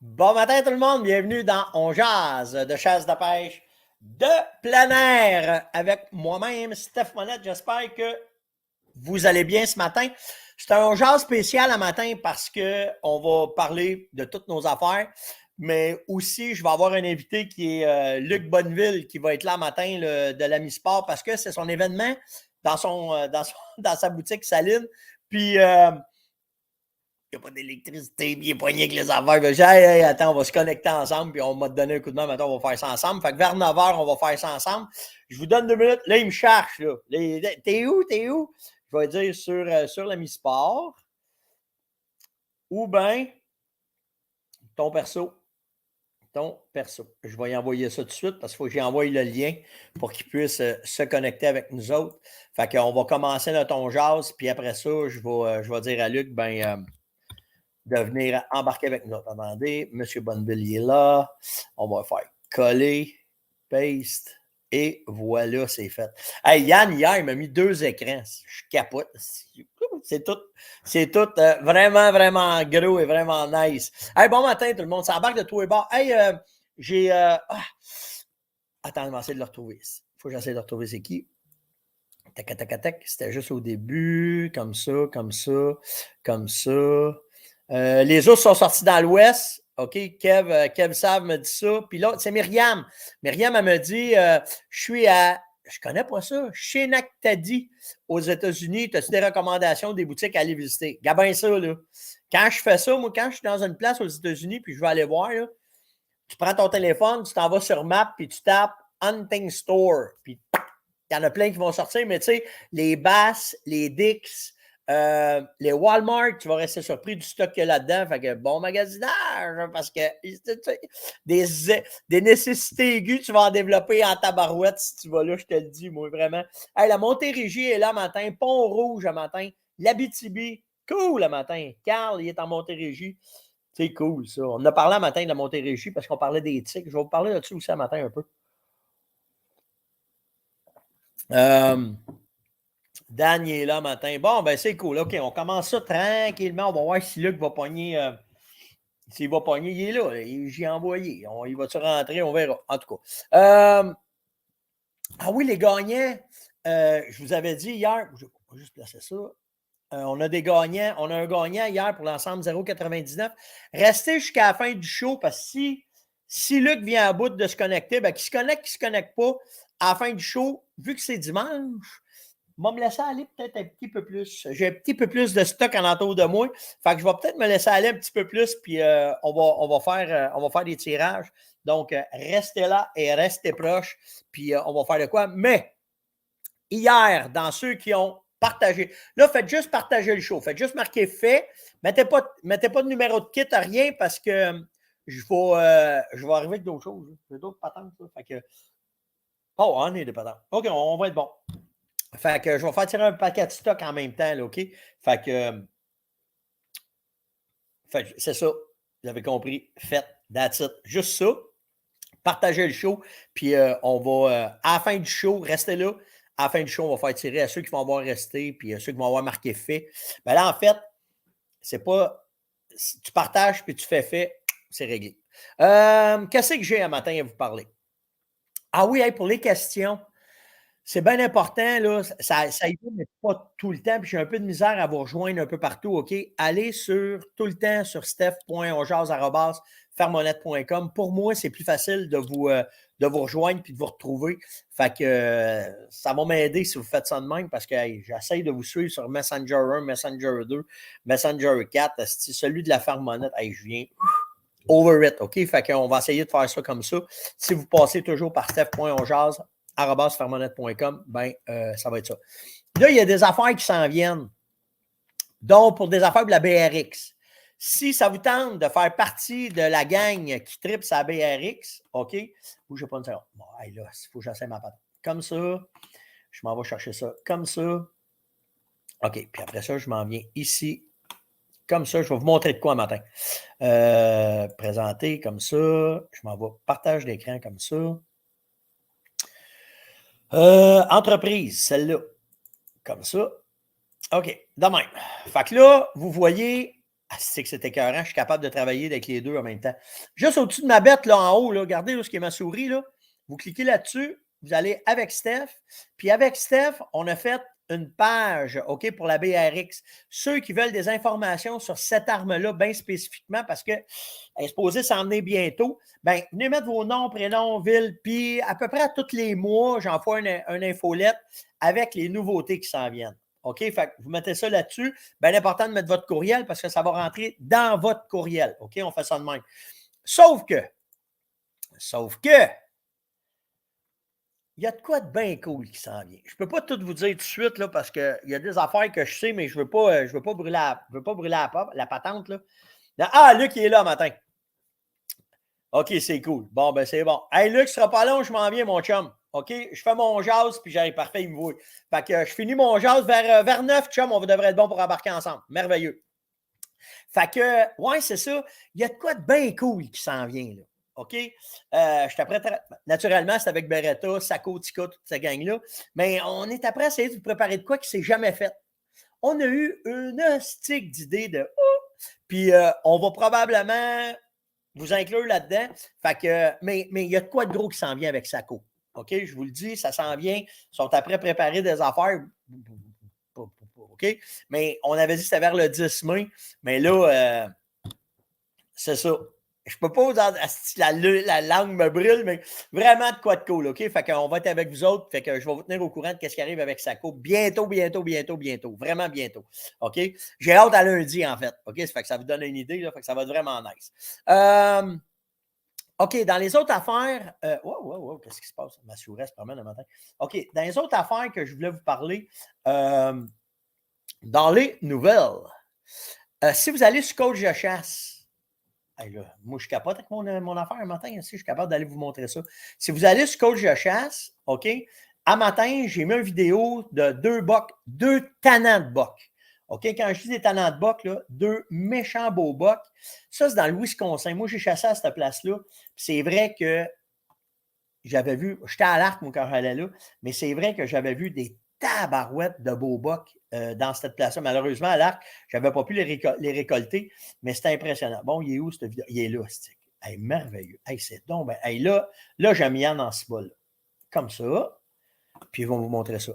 Bon matin tout le monde, bienvenue dans On Jase de chasse de pêche de plein air avec moi-même, Steph Monette. J'espère que vous allez bien ce matin. C'est un On Jase spécial à matin parce qu'on va parler de toutes nos affaires, mais aussi je vais avoir un invité qui est Luc Bonneville qui va être là matin de l'Ami Sport parce que c'est son événement dans sa boutique Saline. Puis il n'y a pas d'électricité, puis il est poigné avec les affaires. J'ai dit, hey, attends, on va se connecter ensemble, puis on m'a donné un coup de main, maintenant on va faire ça ensemble. Fait que vers 9h, on va faire ça ensemble. Je vous donne 2 minutes. Là, il me cherche, là. T'es où? Je vais dire sur l'Ami Sport. Ou bien ton perso. Ton perso. Je vais y envoyer ça tout de suite parce qu'il faut que j'y envoie le lien pour qu'il puisse se connecter avec nous autres. Fait qu'on va commencer notre On Jase, puis après ça, je vais dire à Luc, de venir embarquer avec nous. Attendez, M. Bonneville est là. On va faire coller, paste, et voilà, c'est fait. Hey, Yann, hier, il m'a mis 2 écrans. Je capote. C'est tout vraiment, vraiment gros et vraiment nice. Hey, bon matin, tout le monde. Ça embarque de tous les bords. Hey, j'ai... Attends, je vais essayer de le retrouver. Il faut que j'essaie de le retrouver. C'est qui? Tac, tac, tac, tac. C'était juste au début. Comme ça, comme ça, comme ça. Les autres sont sortis dans l'Ouest. OK, Kev Save me dit ça. Puis l'autre, c'est Myriam. Myriam, elle me dit je suis à. Je connais pas ça. Chez Nactadi, aux États-Unis. As-tu des recommandations des boutiques à aller visiter? Gabin ça, là. Quand je fais ça, moi, quand je suis dans une place aux États-Unis puis je vais aller voir, là, tu prends ton téléphone, tu t'en vas sur Map puis tu tapes Hunting Store. Puis il y en a plein qui vont sortir, mais tu sais, les Bass, les Dix, les Walmart, tu vas rester surpris du stock qu'il y a là-dedans. Fait que bon magasinage, parce que des nécessités aiguës, tu vas en développer en tabarouette si tu vas là, je te le dis, moi, vraiment. Hey, la Montérégie est là matin, Pont-Rouge à matin, l'Abitibi, cool le matin. Carl, il est en Montérégie. C'est cool, ça. On a parlé à matin de la Montérégie parce qu'on parlait des tiques. Je vais vous parler là-dessus aussi à matin un peu. Dan, il est là matin. Bon, ben c'est cool. OK, on commence ça tranquillement. On va voir si Luc va pogner. S'il va pogner, il est là. J'y ai envoyé. Il va-tu rentrer? On verra. En tout cas. Ah oui, les gagnants. Je vous avais dit hier. Je vais juste placer ça. On a des gagnants. On a un gagnant hier pour l'ensemble 0,99. Restez jusqu'à la fin du show parce que si Luc vient à bout de se connecter, ben, qu'il se connecte pas à la fin du show, vu que c'est dimanche. Va me laisser aller peut-être un petit peu plus. J'ai un petit peu plus de stock en entour de moi. Fait que je vais peut-être me laisser aller un petit peu plus, puis on va faire des tirages. Donc, restez là et restez proches, puis on va faire de quoi. Mais, hier, dans ceux qui ont partagé, là, faites juste partager le show. Faites juste marquer fait. Mettez pas de numéro de kit, rien, parce que je vais arriver avec d'autres choses. J'ai d'autres patentes. Fait que, oh, on est des patentes. OK, on va être bon. Fait que je vais faire tirer un paquet de stock en même temps, là, OK? Fait que c'est ça. Vous avez compris. Faites. That's it. Juste ça. Partagez le show. Puis on va, à la fin du show, restez là. À la fin du show, on va faire tirer à ceux qui vont avoir resté, puis à ceux qui vont avoir marqué fait. Ben là, en fait, c'est pas. Si tu partages puis tu fais fait, c'est réglé. Qu'est-ce que j'ai un matin à vous parler? Ah oui, hey, pour les questions. C'est bien important, là. Ça y va, mais pas tout le temps. Puis j'ai un peu de misère à vous rejoindre un peu partout, OK? Allez tout le temps sur steph.onjase@fermonette.com. Pour moi, c'est plus facile de vous rejoindre puis de vous retrouver. Fait que ça va m'aider si vous faites ça de même parce que hey, j'essaye de vous suivre sur Messenger 1, Messenger 2, Messenger 4. Celui de la Fermonette, hey, je viens over it, OK? Fait qu'on va essayer de faire ça comme ça. Si vous passez toujours par steph.onjase, @fermonette.com, ça va être ça. Là, il y a des affaires qui s'en viennent. Donc, pour des affaires de la BRX. Si ça vous tente de faire partie de la gang qui tripe sa BRX, OK? Bougez pas une seconde. Bon, hey, là, il faut que j'essaie ma patte. Comme ça. Je m'en vais chercher ça. Comme ça. OK. Puis après ça, je m'en viens ici. Comme ça. Je vais vous montrer de quoi matin. Présenter comme ça. Je m'en vais partage d'écran comme ça. Entreprise, celle-là. Comme ça. OK, de même. Fait que là, vous voyez, Ah, c'est que c'est écœurant. Je suis capable de travailler avec les deux en même temps. Juste au-dessus de ma bête, là, en haut, là, regardez où est-ce qui est ma souris, là. Vous cliquez là-dessus, vous allez avec Steph. Puis avec Steph, on a fait une page, OK, pour la BRX. Ceux qui veulent des informations sur cette arme-là, bien spécifiquement, parce qu'elle est supposée s'en venir bientôt, bien, venez mettre vos noms, prénoms, villes, puis à peu près à tous les mois, j'envoie une infolette avec les nouveautés qui s'en viennent. OK? Fait que vous mettez ça là-dessus. Bien important de mettre votre courriel parce que ça va rentrer dans votre courriel. OK? On fait ça de même. Sauf que, il y a de quoi de bien cool qui s'en vient. Je ne peux pas tout vous dire tout de suite là, parce qu'il y a des affaires que je sais, mais je ne veux pas brûler, la patente. Là. Ah, Luc, il est là matin. OK, c'est cool. Bon, ben c'est bon. Hey, Luc, ce sera pas long, je m'en viens, mon chum. OK? Je fais mon jazz, puis j'arrive parfait, il me voit. Fait que je finis mon jazz vers 9, chum, on devrait être bon pour embarquer ensemble. Merveilleux. Fait que, ouais, c'est ça. Il y a de quoi de bien cool qui s'en vient, là. OK? Je suis après, naturellement, c'est avec Beretta, Sako, Tika, toute cette gang-là. Mais on est après à essayer de vous préparer de quoi qui ne s'est jamais fait. On a eu une stick d'idées de puis on va probablement vous inclure là-dedans. Fait que, mais il y a de quoi de gros qui s'en vient avec Sako. OK? Je vous le dis, ça s'en vient. Ils sont après préparer des affaires. OK? Mais on avait dit que c'était vers le 10 mai. Mais là, c'est ça. Je peux pas vous dire, la langue me brûle, mais vraiment de quoi de cool, OK? Fait qu'on va être avec vous autres. Fait que je vais vous tenir au courant de ce qui arrive avec Sako. Bientôt. Vraiment bientôt. OK? J'ai hâte à lundi, en fait. OK? Ça fait que ça vous donne une idée, là. Fait que ça va être vraiment nice. OK, dans les autres affaires. Wow, qu'est-ce qui se passe? Ma souris se promène le matin. OK, dans les autres affaires que je voulais vous parler, dans les nouvelles, si vous allez sur Coach de chasse, hey là, moi, je capote avec mon affaire un matin. Je suis capable d'aller vous montrer ça. Si vous allez sur Coach de chasse, OK, à matin, j'ai mis une vidéo de 2 tannants de bocs. OK, quand je dis des tannants de bocs, là, 2 méchants beaux bocs. Ça, c'est dans le Wisconsin. Moi, j'ai chassé à cette place-là. C'est vrai que j'avais vu, j'étais à l'arc, moi, quand j'allais là, mais c'est vrai que j'avais vu des tabarouettes de beaux bocs dans cette place-là. Malheureusement, à l'arc, je n'avais pas pu les récolter, mais c'était impressionnant. Bon, il est où cette vidéo? Il est là, c'est hey, merveilleux. Hey, c'est donc, ben, hey, là j'ai mis en ce bol. Comme ça. Puis ils vont vous montrer ça.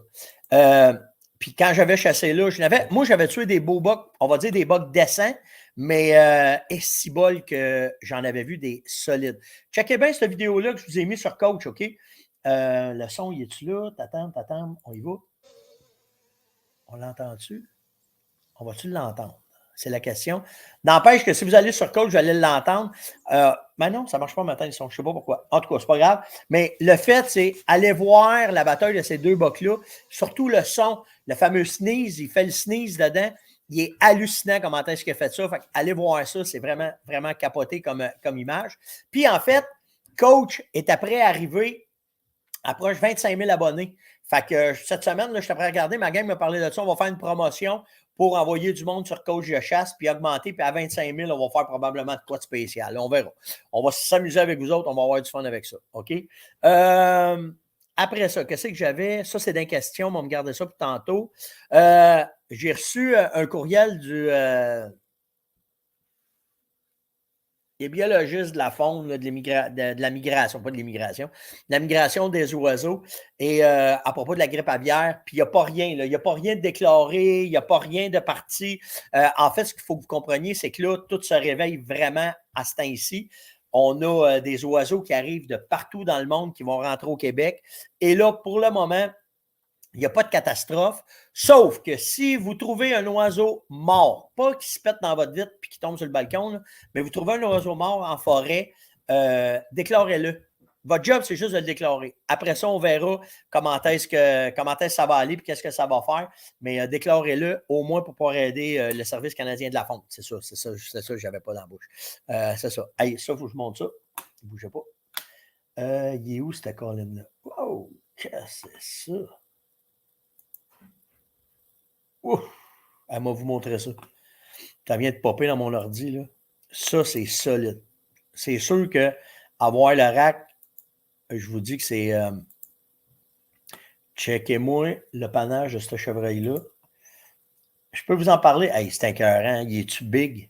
Puis quand j'avais chassé là, moi, j'avais tué des beaux bocs, on va dire des bocs décents, mais si bol que j'en avais vu des solides. Checkez bien cette vidéo-là que je vous ai mis sur Coach, OK? Le son, il est-tu là? T'attends, on y va. On l'entend-tu? On va-tu l'entendre? C'est la question. N'empêche que si vous allez sur Coach, vous allez l'entendre. Mais non, ça ne marche pas matin, ils sont. Je ne sais pas pourquoi. En tout cas, c'est pas grave. Mais le fait, c'est aller voir la bataille de ces deux bocs-là. Surtout le son, le fameux sneeze. Il fait le sneeze dedans. Il est hallucinant comment est-ce qu'il a fait ça. Fait allez voir ça. C'est vraiment, vraiment capoté comme image. Puis en fait, Coach est après arrivé, approche 25 000 abonnés. Fait que cette semaine, là, je suis prêt à regarder. Ma gang m'a parlé de ça. On va faire une promotion pour envoyer du monde sur Coach de chasse, puis augmenter, puis à 25 000, on va faire probablement de quoi de spécial. On verra. On va s'amuser avec vous autres, on va avoir du fun avec ça. OK? Après ça, qu'est-ce que j'avais? Ça, c'est des questions, on va me garder ça pour tantôt. J'ai reçu un courriel des biologistes de la faune, là, de la migration, pas de l'immigration, de la migration des oiseaux et à propos de la grippe aviaire, puis il n'y a pas rien, il n'y a pas rien de déclaré, il n'y a pas rien de parti. En fait, ce qu'il faut que vous compreniez, c'est que là, tout se réveille vraiment à ce temps-ci. On a des oiseaux qui arrivent de partout dans le monde qui vont rentrer au Québec. Et là, pour le moment, il n'y a pas de catastrophe, sauf que si vous trouvez un oiseau mort, pas qui se pète dans votre vitre puis qui tombe sur le balcon, là, mais vous trouvez un oiseau mort en forêt, déclarez-le. Votre job, c'est juste de le déclarer. Après ça, on verra comment est-ce que ça va aller et qu'est-ce que ça va faire. Mais déclarez-le au moins pour pouvoir aider le Service canadien de la faune. C'est ça que je n'avais pas dans la bouche. C'est ça. Hey, ça, il faut que je monte ça. Ne bougez pas. Il est où cette colline-là? Wow! Qu'est-ce que c'est ça? Ouf! Elle m'a vous montrer ça. Ça vient de popper dans mon ordi, là. Ça, c'est solide. C'est sûr que avoir le rack, je vous dis que c'est... checkez-moi le panache de ce chevreuil-là. Je peux vous en parler. Hey, c'est écœurant. Il est-tu big?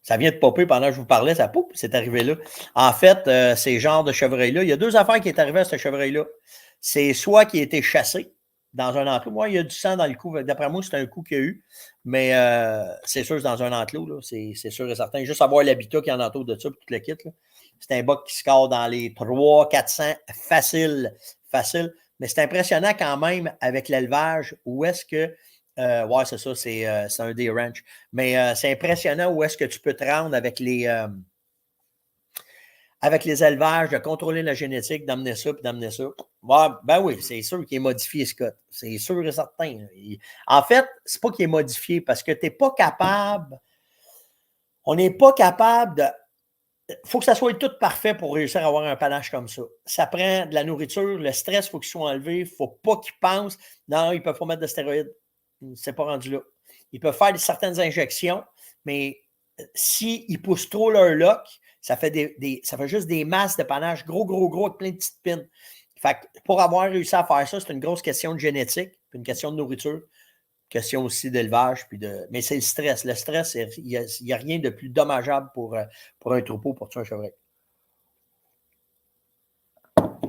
Ça vient de popper pendant que je vous parlais, ça poup, c'est arrivé là. En fait, ces genres de chevreuils-là, il y a deux affaires qui est arrivées à ce chevreuil-là. C'est soit qu'il a été chassé dans un enclos. Moi, il y a du sang dans le cou. D'après moi, c'est un coup qu'il y a eu. Mais c'est sûr, c'est dans un enclos, là. C'est sûr et certain. Juste savoir l'habitat qui en entoure de ça, puis tout le kit. C'est un buck qui score dans les 300-400 facile. Facile. Mais c'est impressionnant quand même avec l'élevage où est-ce que ouais, c'est ça, c'est un des ranchs. Mais c'est impressionnant où est-ce que tu peux te rendre avec les élevages, de contrôler la génétique, d'amener ça, puis d'amener ça. Ouais, ben oui, c'est sûr qu'il est modifié, Scott. C'est sûr et certain. En fait, c'est pas qu'il est modifié parce que tu n'es pas capable. On n'est pas capable de. Il faut que ça soit tout parfait pour réussir à avoir un panache comme ça. Ça prend de la nourriture, le stress, il faut qu'il soit enlevé. Il ne faut pas qu'ils pensent. Non, ils ne peuvent pas mettre de stéroïdes. C'est pas rendu là. Ils peuvent faire certaines injections, mais s'ils poussent trop leur lock, ça fait, ça fait juste des masses de panache gros, gros, gros avec plein de petites pines. Fait que pour avoir réussi à faire ça, c'est une grosse question de génétique, une question de nourriture, question aussi d'élevage. Mais c'est le stress. Le stress, il n'y a rien de plus dommageable pour un troupeau, pour tuer un chevreuil.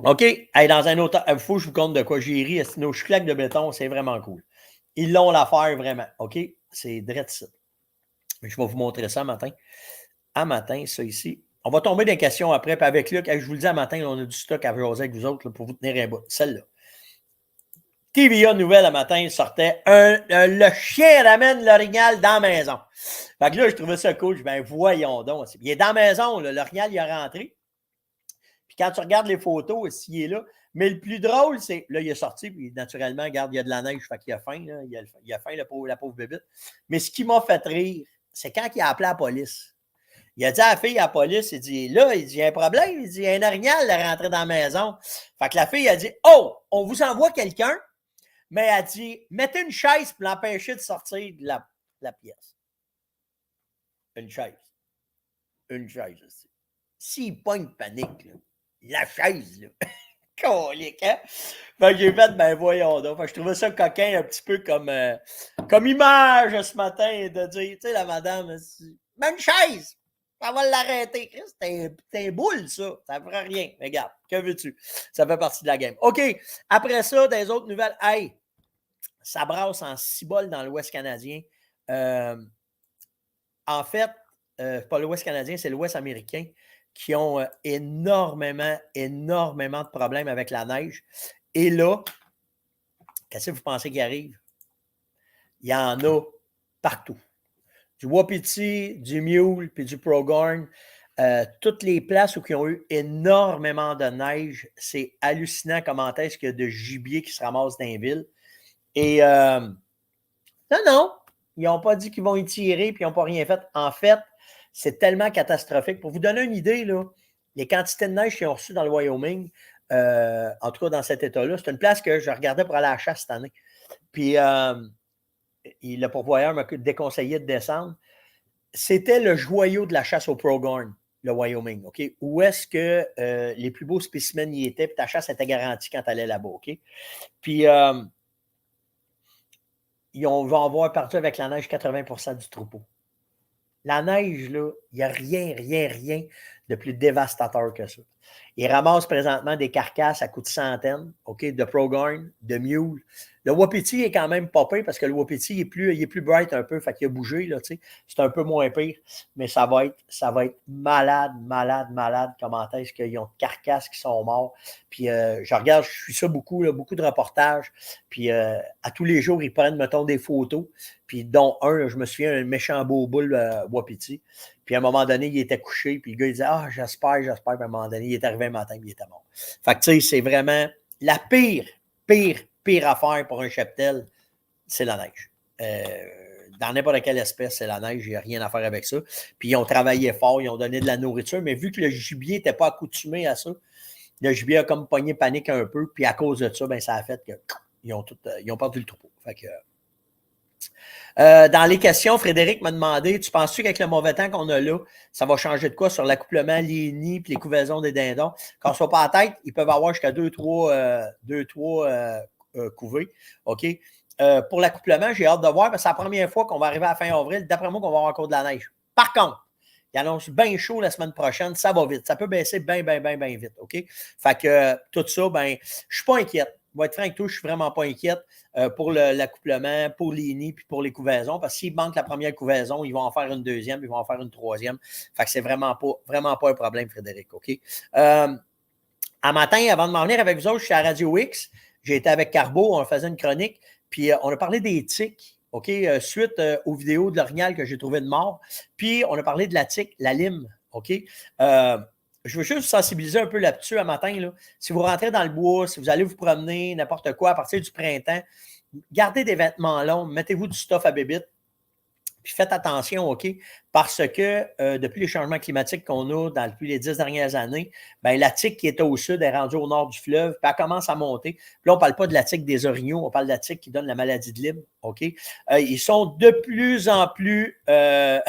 OK. Hey, dans un autre. Il faut que je vous compte de quoi j'ai ri. Nos claques de béton, c'est vraiment cool. Ils l'ont l'affaire vraiment. OK? C'est direct ça. Je vais vous montrer ça matin. À matin, ça ici. On va tomber dans les questions après. Puis avec Luc, je vous le dis, à matin, on a du stock à jaser avec vous autres là, pour vous tenir un bout. Celle-là. TVA Nouvelle, à matin, sortait le chien ramène l'orignal dans la maison. Fait que là, je trouvais ça cool. Je dis, ben voyons donc. Il est dans la maison, l'orignal, il est rentré. Puis quand tu regardes les photos, s'il est là. Mais le plus drôle, c'est. Là, il est sorti, puis naturellement, regarde, il y a de la neige, fait qu'il a faim. Là, il a faim, la pauvre bébite. Mais ce qui m'a fait rire, c'est quand il a appelé la police. Il a dit à la fille, à la police, il dit, là, il dit, il y a un problème. Il dit, il y a un orignal est rentré dans la maison. Fait que la fille a dit, oh, on vous envoie quelqu'un, mais elle a dit, mettez une chaise pour l'empêcher de sortir de la pièce. Une chaise. Une chaise aussi. S'il pogne panique, là, la chaise, là. Colique, hein? Fait que j'ai fait, ben voyons donc. Fait que je trouvais ça coquin un petit peu comme image ce matin de dire, tu sais, la madame, même chaise, ça va l'arrêter. C'est un boule, ça. Ça ne fera rien. Mais regarde, que veux-tu? Ça fait partie de la game. OK. Après ça, des autres nouvelles. Hey, ça brasse en cibole dans l'Ouest canadien. En fait, pas l'Ouest canadien, c'est l'Ouest américain qui ont énormément de problèmes avec la neige. Et là, qu'est-ce que vous pensez qui arrive? Il y en a partout. Du Wapiti, du Mule, puis du Progrorn. Toutes les places où ils ont eu énormément de neige, c'est hallucinant comment est-ce qu'il y a de gibier qui se ramasse dans les villes. Et non, ils n'ont pas dit qu'ils vont y tirer, puis ils n'ont pas rien fait. En fait, c'est tellement catastrophique. Pour vous donner une idée, là, les quantités de neige qu'ils ont reçues dans le Wyoming, en tout cas dans cet état-là, c'est une place que je regardais pour aller à la chasse cette année. Puis le pourvoyeur m'a déconseillé de descendre. C'était le joyau de la chasse au Progrorn, le Wyoming. OK? Où est-ce que les plus beaux spécimens y étaient, puis ta chasse était garantie quand tu allais là-bas. OK? Puis ils vont avoir parti avec la neige 80% du troupeau. La neige, là, il n'y a rien de plus dévastateur que ça. Ils ramassent présentement des carcasses à coups de centaines, OK, de Progrorn, de Mule. Le Wapiti est quand même pas pire parce que le Wapiti il est plus bright un peu, fait qu'il a bougé, là, tu sais. C'est un peu moins pire, mais ça va être malade comment est-ce qu'ils ont de carcasses qui sont morts. Puis je regarde, je suis ça beaucoup, là, beaucoup de reportages. Puis à tous les jours, ils prennent, mettons, des photos. Puis dont un, je me souviens, un méchant beau boule Wapiti. Puis à un moment donné, il était couché, puis le gars, il disait « Ah, j'espère. » Puis à un moment donné, il est arrivé un matin, puis il était mort. Fait que tu sais, c'est vraiment la pire affaire pour un cheptel, c'est la neige. Dans n'importe quelle espèce, c'est la neige, il n'y a rien à faire avec ça. Puis ils ont travaillé fort, ils ont donné de la nourriture, mais vu que le gibier n'était pas accoutumé à ça, le gibier a comme pogné panique un peu, puis à cause de ça, ben, ça a fait qu'ils ont perdu le troupeau. Fait que dans les questions, Frédéric m'a demandé, tu penses-tu qu'avec le mauvais temps qu'on a là, ça va changer de quoi sur l'accouplement, les nids et les couvaisons des dindons? Quand on ne soit pas à tête, ils peuvent avoir jusqu'à 2-3 couvées. OK? Pour l'accouplement, j'ai hâte de voir, parce que c'est la première fois qu'on va arriver à la fin avril. D'après moi, qu'on va avoir encore de la neige. Par contre, Il annonce bien chaud la semaine prochaine. Ça va vite. Ça peut baisser bien, bien, bien, bien vite. OK? Fait que tout ça, ben, je ne suis pas inquiète. Je vais être franc avec toi, je ne suis vraiment pas inquiète pour l'accouplement, pour les nids puis pour les couvaisons. Parce que s'il manque la première couvaison, ils vont en faire une deuxième, ils vont en faire une troisième. Fait que c'est vraiment pas un problème, Frédéric. OK? Un matin, avant de m'en venir avec vous autres, je suis à Radio X. J'ai été avec Carbo, on faisait une chronique. Puis on a parlé des tiques. OK, suite aux vidéos de l'orignal que j'ai trouvé de mort. Puis, on a parlé de la tique, la lime. OK? Je veux juste vous sensibiliser un peu là-dessus un matin. Là. Si vous rentrez dans le bois, si vous allez vous promener, n'importe quoi, à partir du printemps, gardez des vêtements longs, mettez-vous du stuff à bébite. Puis faites attention, OK? Parce que depuis les changements climatiques qu'on a depuis les 10 dernières années, ben, la tique qui était au sud est rendue au nord du fleuve, puis elle commence à monter. Puis là, on ne parle pas de la tique des orignaux, on parle de la tique qui donne la maladie de Lyme, OK? Ils sont de plus en plus... va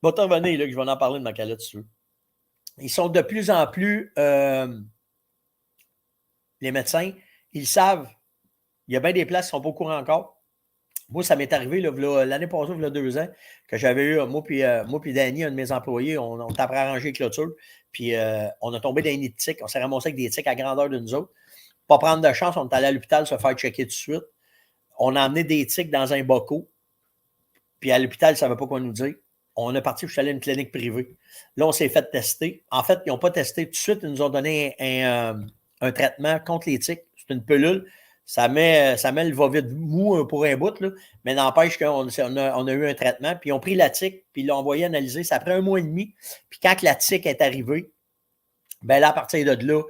t'en revenir, là, que je vais en parler de ma calotte dessus. Ils sont de plus en plus... les médecins, ils savent. Il y a bien des places qui ne sont pas au courant encore. Moi, ça m'est arrivé l'année passée, il y a 2 ans, que j'avais eu, moi puis Danny, un de mes employés, on t'a arrangé les clôtures, puis on a tombé dans les nids de tiques. On s'est ramassé avec des tiques à grandeur de nous autres. Pas prendre de chance, on est allé à l'hôpital se faire checker tout de suite. On a emmené des tiques dans un boco, puis à l'hôpital, ils ne savaient pas quoi nous dire. On est parti, je suis allé à une clinique privée. Là, on s'est fait tester. En fait, ils n'ont pas testé tout de suite, ils nous ont donné un traitement contre les tiques. C'est une pilule. Ça met le va-vite mou pour un bout, là, mais n'empêche qu'on a eu un traitement, puis ils ont pris la tique, puis ils l'ont envoyé analyser. Ça prend 1 mois et demi. Puis quand la tique est arrivée, ben là, à partir de là,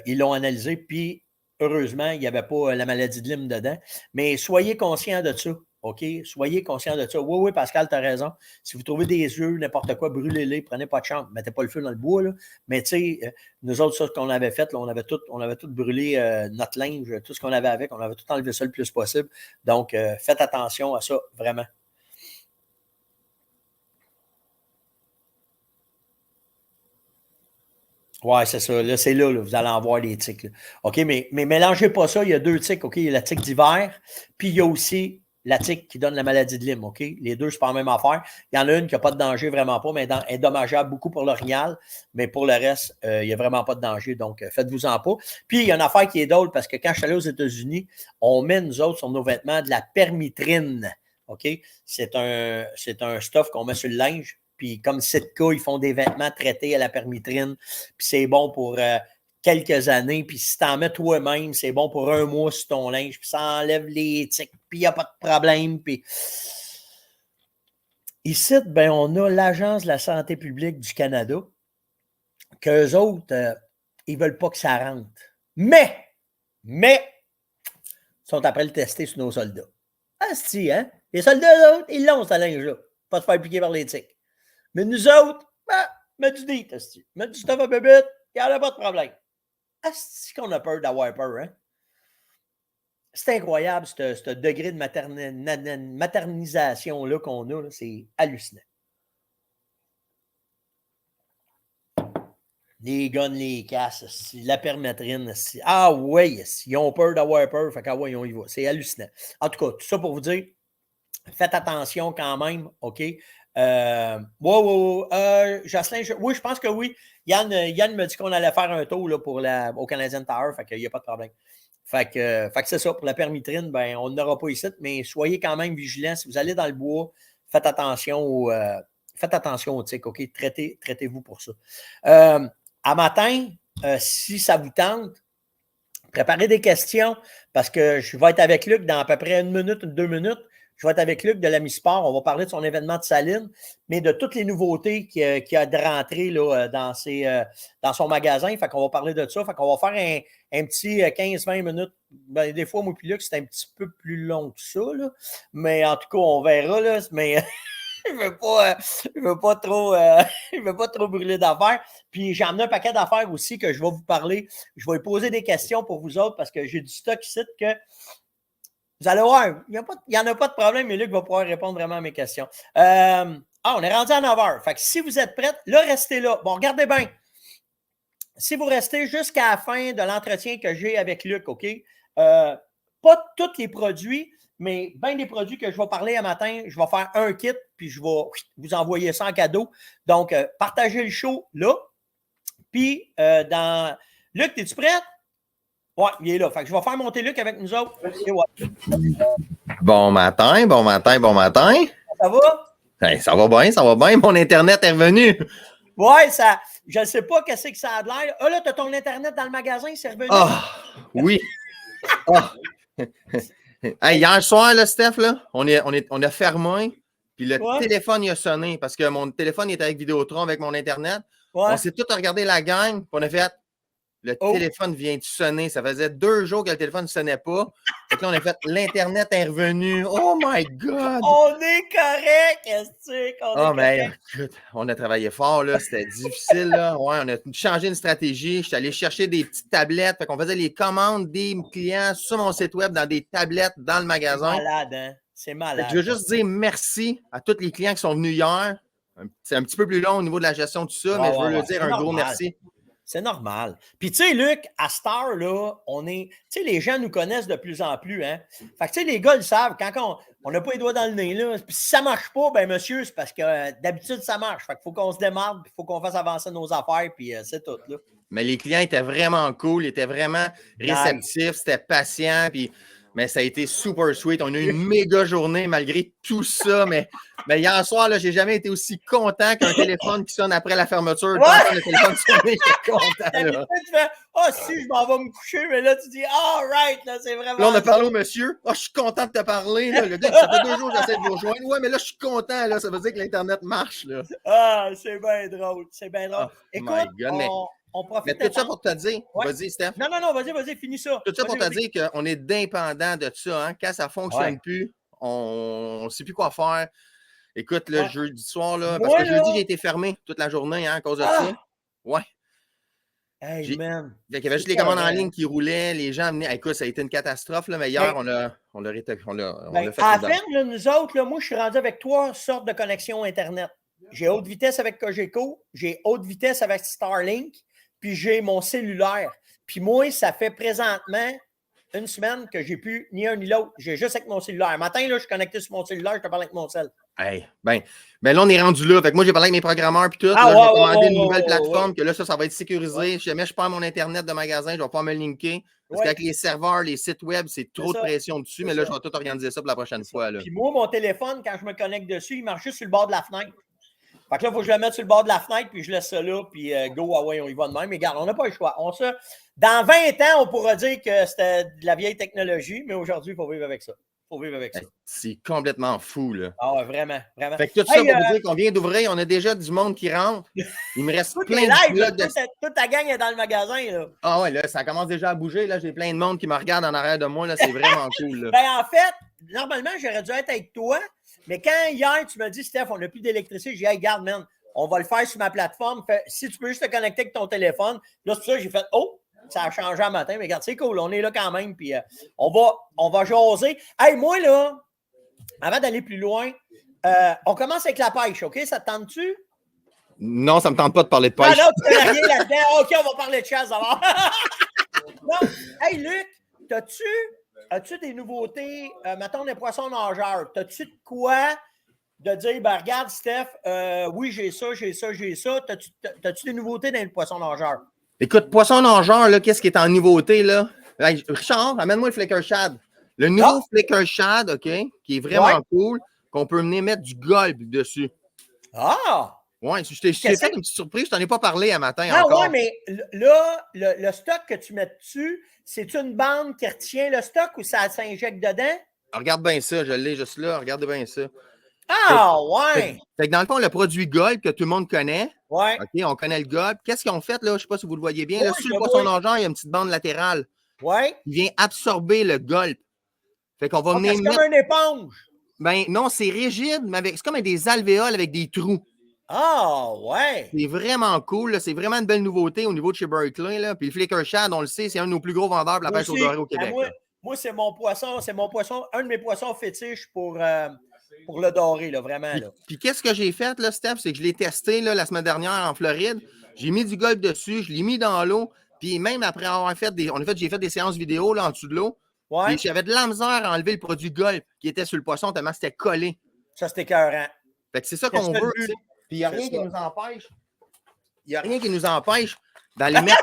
ils l'ont analysé, puis heureusement, il n'y avait pas la maladie de Lyme dedans. Mais soyez conscients de ça. OK? Soyez conscients de ça. Oui, oui, Pascal, tu as raison. Si vous trouvez des yeux, n'importe quoi, brûlez-les, prenez pas de chance, mettez pas le feu dans le bois. Là. Mais tu sais, nous autres, ça qu'on avait fait, là, on avait tout brûlé notre linge, tout ce qu'on avait avec, on avait tout enlevé ça le plus possible. Donc, faites attention à ça, vraiment. Oui, c'est ça. Là, c'est là, vous allez en voir les tiques. Là. OK, mais mélangez pas ça. Il y a 2 tiques. OK, il y a la tique d'hiver, puis il y a aussi la tique qui donne la maladie de Lyme. OK? Les deux, c'est pas la même affaire. Il y en a une qui n'a pas de danger, vraiment pas, mais est dommageable beaucoup pour l'orignal. Mais pour le reste, il n'y a vraiment pas de danger. Donc, faites-vous-en pas. Puis, il y a une affaire qui est drôle parce que quand je suis allé aux États-Unis, on met, nous autres, sur nos vêtements de la permitrine. OK? C'est un stuff qu'on met sur le linge. Puis comme Sitka, ils font des vêtements traités à la permitrine. Puis c'est bon pour quelques années. Puis si tu en mets toi-même, c'est bon pour 1 mois sur ton linge. Puis ça enlève les tiques. Puis il n'y a pas de problème. Puis ici, ben, on a l'Agence de la santé publique du Canada qu'eux autres, ils ne veulent pas que ça rentre. Mais, ils sont après le tester sur nos soldats. Asti, hein? Les soldats, eux autres, ils l'ont, ce linge-là. Pas se faire piquer par les tiques. Mais nous autres, mets du dit, mets du stuff à bébête, il n'y en a pas de problème. Est-ce qu'on a peur d'avoir peur, hein? C'est incroyable, ce degré de maternisation-là qu'on a, là, c'est hallucinant. Les guns, les casses, la permétrine. Ah ouais, ils ont peur d'avoir peur, fait qu'à ouais, on y va. C'est hallucinant. En tout cas, tout ça pour vous dire, faites attention quand même, OK? Jocelyn, oui, je pense que oui. Yann me dit qu'on allait faire un tour là, au Canadian Tower, fait qu'il n'y a pas de problème. Fait que c'est ça, pour la permitrine, ben, on n'aura pas ici, mais soyez quand même vigilants. Si vous allez dans le bois, faites attention aux tiques, OK? Traitez-vous pour ça. À matin, si ça vous tente, préparez des questions parce que je vais être avec Luc dans à peu près 1 minute, 2 minutes. Je vais être avec Luc de l'Ami-Sport. On va parler de son événement de Saline, mais de toutes les nouveautés qu'il a de rentrer là, dans son magasin. Fait qu'on va parler de ça. Fait qu'on va faire un petit 15-20 minutes. Ben, des fois, moi puis Luc, c'est un petit peu plus long que ça. Là. Mais en tout cas, on verra. Là. Mais je ne veux pas trop brûler d'affaires. Puis j'ai emmené un paquet d'affaires aussi que je vais vous parler. Je vais poser des questions pour vous autres parce que j'ai du stock ici que vous allez voir, il n'y en a pas de problème, mais Luc va pouvoir répondre vraiment à mes questions. On est rendu à 9h. Fait que si vous êtes prêts, là, restez là. Bon, regardez bien. Si vous restez jusqu'à la fin de l'entretien que j'ai avec Luc, OK? Pas tous les produits, mais bien des produits que je vais parler un matin, je vais faire un kit, puis je vais vous envoyer ça en cadeau. Donc, partagez le show là. Puis, Luc, es-tu prêt? Ouais, il est là. Fait que je vais faire monter Luc avec nous autres. Et ouais. Bon matin, bon matin, bon matin. Ça va? Hey, ça va bien, ça va bien. Mon Internet est revenu. Ouais, ça. Je ne sais pas qu'est-ce que ça a de l'air. Ah là, tu as ton Internet dans le magasin, c'est revenu. Ah, oui. Ah. Hey, hier soir, là, Steph, là, on a fermé, puis le téléphone il a sonné parce que mon téléphone était avec Vidéotron, avec mon Internet. Ouais. On s'est tous regardé la gang, puis on a fait le téléphone vient de sonner. Ça faisait 2 jours que le téléphone ne sonnait pas. Donc là, on a fait l'Internet est revenu. Oh my God! On est correct, est-ce qu'on mais écoute, on a travaillé fort, là. C'était difficile, là. Ouais, on a changé une stratégie. Je suis allé chercher des petites tablettes. Fait qu'on faisait les commandes des clients sur mon site web dans des tablettes dans le magasin. C'est malade, hein? C'est malade. Je veux juste dire merci à tous les clients qui sont venus hier. C'est un petit peu plus long au niveau de la gestion de tout ça, mais je veux leur dire un gros merci. C'est normal. Puis, tu sais, Luc, à Star, là, on est. Tu sais, les gens nous connaissent de plus en plus, hein. Fait que, tu sais, les gars le savent, quand on n'a pas les doigts dans le nez, là. Puis, si ça ne marche pas, ben, monsieur, c'est parce que d'habitude, ça marche. Fait qu'il faut qu'on se démarre, puis il faut qu'on fasse avancer nos affaires, puis c'est tout, là. Mais les clients étaient vraiment cool, ils étaient vraiment réceptifs, c'était patient, puis. Mais ça a été super sweet. On a eu une méga journée malgré tout ça. Mais hier soir, je n'ai jamais été aussi content qu'un téléphone qui sonne après la fermeture. Quand le téléphone sonne, j'étais content. Là. Tu fais si, je m'en vais me coucher. Mais là, tu dis all right, là, c'est vraiment. Là, on a parlé au monsieur. Je suis content de te parler. Là. Le gars, ça fait 2 jours que j'essaie de vous rejoindre. Ouais, mais là, je suis content. Là. Ça veut dire que l'Internet marche. Là. Ah, c'est bien drôle. C'est bien drôle. Écoute, on profite. Mais tout ça pour te dire, vas-y, Steph. Non, vas-y, finis ça. Tout ça pour te dire qu'on est dépendant de ça. Hein? Quand ça ne fonctionne plus, on ne sait plus quoi faire. Écoute, le jeudi soir, là, parce que jeudi, j'ai été fermé toute la journée à cause de ça. Ouais. Hey, man. Il y avait juste les commandes en ligne qui roulaient, les gens venaient. Écoute, ça a été une catastrophe, là, mais hier, on l'a fait. À la ferme, là, nous autres, là, moi, je suis rendu avec 3 sortes de connexions Internet. J'ai haute vitesse avec Cogeco, j'ai haute vitesse avec Starlink, puis j'ai mon cellulaire. Puis moi, ça fait présentement 1 semaine que j'ai plus ni un ni l'autre. J'ai juste avec mon cellulaire. Matin, là, je suis connecté sur mon cellulaire, je te parle avec mon cell. Hey, ben là, on est rendu là. Fait que moi, j'ai parlé avec mes programmeurs puis tout. Je vais commander une nouvelle plateforme que là, ça va être sécurisé. Si jamais je perds mon Internet de magasin, je vais pouvoir me linker. Parce qu'avec les serveurs, les sites web, c'est trop de pression dessus. Mais là, je vais tout organiser ça pour la prochaine fois. Là. Puis moi, mon téléphone, quand je me connecte dessus, il marche juste sur le bord de la fenêtre. Fait que là, il faut que je le mette sur le bord de la fenêtre, puis je laisse ça là, puis go, on y va de même. Mais regarde, on n'a pas le choix. Dans 20 ans, on pourra dire que c'était de la vieille technologie, mais aujourd'hui, il faut vivre avec ça. C'est complètement fou, là. Ah ouais, vraiment, vraiment. Fait que tout ça pour vous dire qu'on vient d'ouvrir, on a déjà du monde qui rentre. Il me reste plein de blocs de... Toute ta gang est dans le magasin, là. Ah ouais, là, ça commence déjà à bouger. Là, j'ai plein de monde qui me regarde en arrière de moi. Là, c'est vraiment cool. Là. Ben, en fait, normalement, j'aurais dû être avec toi, mais quand hier, tu m'as dit, Steph, on n'a plus d'électricité, j'ai dit, hey, regarde, man, on va le faire sur ma plateforme. Si tu peux juste te connecter avec ton téléphone, là, c'est pour ça que j'ai fait, ça a changé un matin, mais regarde, c'est cool, on est là quand même, puis on va jaser. Hey, moi, là, avant d'aller plus loin, on commence avec la pêche, OK? Ça te tente-tu? Non, ça ne me tente pas de parler de pêche. Non, tu n'as rien là-dedans. OK, on va parler de chasse alors. Non, hey, Luc, as-tu des nouveautés, mettons des poissons nageurs? As-tu de quoi de dire, ben regarde, Steph, oui, j'ai ça. As-tu des nouveautés dans les poissons nageurs? Écoute, poisson nageur, là, qu'est-ce qui est en nouveauté, là? Richard, amène-moi le Flicker Shad. Le nouveau Flicker Shad, OK, qui est vraiment cool, qu'on peut venir mettre du golf dessus. Ah! Ouais, je t'ai fait une petite surprise, je t'en ai pas parlé un matin encore. Ah ouais, mais là, le stock que tu mets dessus, c'est une bande qui retient le stock ou ça s'injecte dedans? Regarde bien ça, je l'ai juste là, regarde bien ça. Ah, ouais! Fait que dans le fond, le produit Golp que tout le monde connaît, ouais. OK, on connaît le Golp. Qu'est-ce qu'ils ont fait, là? Je ne sais pas si vous le voyez bien. Là, sur le poisson nageur, il y a une petite bande latérale. Ouais. Il vient absorber le Golp. Fait qu'on va venir mettre... C'est comme une éponge. Ben non, c'est rigide, mais c'est comme des alvéoles avec des trous. Ah, ouais! C'est vraiment cool. C'est vraiment une belle nouveauté au niveau de chez Berkeley. Là. Puis le Flicker Shad, on le sait, c'est un de nos plus gros vendeurs de la pêche aux dorées au Québec. Moi, c'est mon poisson, un de mes poissons fétiches pour le doré, là, vraiment. Là. Puis qu'est-ce que j'ai fait, là, Steph? C'est que je l'ai testé là, la semaine dernière en Floride. J'ai mis du golf dessus, je l'ai mis dans l'eau. Puis même après avoir j'ai fait des séances vidéo là, en dessous de l'eau. Ouais. Puis j'avais de la misère à enlever le produit Golf qui était sur le poisson tellement c'était collé. Ça, c'était écœurant. Fait que c'est ça C'est qu'on ça le veut. but. Tu sais. Puis il n'y a C'est rien qui ça. nous empêche. Il n'y a rien qui nous empêche d'aller mettre.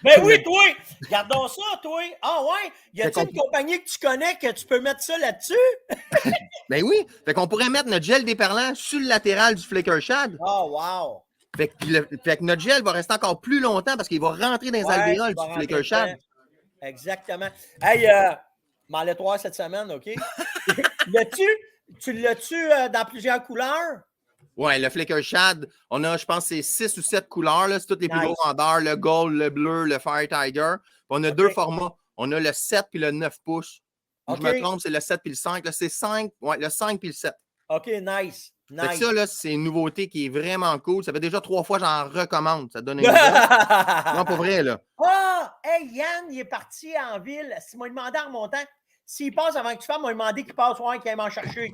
Ben oui, toi! Gardons ça, toi! Ah ouais? Y a-t-il Fait une compagnie que tu connais que tu peux mettre ça là-dessus? Ben oui. Fait qu'on pourrait mettre notre gel déperlant sur le latéral du Flicker Shad. Oh, wow! Fait que notre gel va rester encore plus longtemps parce qu'il va rentrer dans les alvéoles du Flicker Shad. Exactement. Hey, m'en allais toi cette semaine, OK? Tu l'as-tu dans plusieurs couleurs? Ouais, le Flicker Shad, on a, je pense, c'est 6 ou 7 couleurs. Là. C'est tous les plus gros vendeurs, le Gold, le Bleu, le Fire Tiger. Puis on a 2 formats. On a le 7 puis le 9 pouces. Je me trompe, c'est le 7 puis le 5. Là, c'est 5, ouais, le 5 puis le 7. OK, nice. Fait que ça, là, c'est une nouveauté qui est vraiment cool. Ça fait déjà 3 fois que j'en recommande. Ça te donne une idée. Non, pour vrai, là. Ah! Hey, Yann, il est parti en ville. S'il m'a demandé en remontant, s'il passe avant que tu fasses, il m'a demandé qu'il passe, ouais, qu'il aille m'en chercher.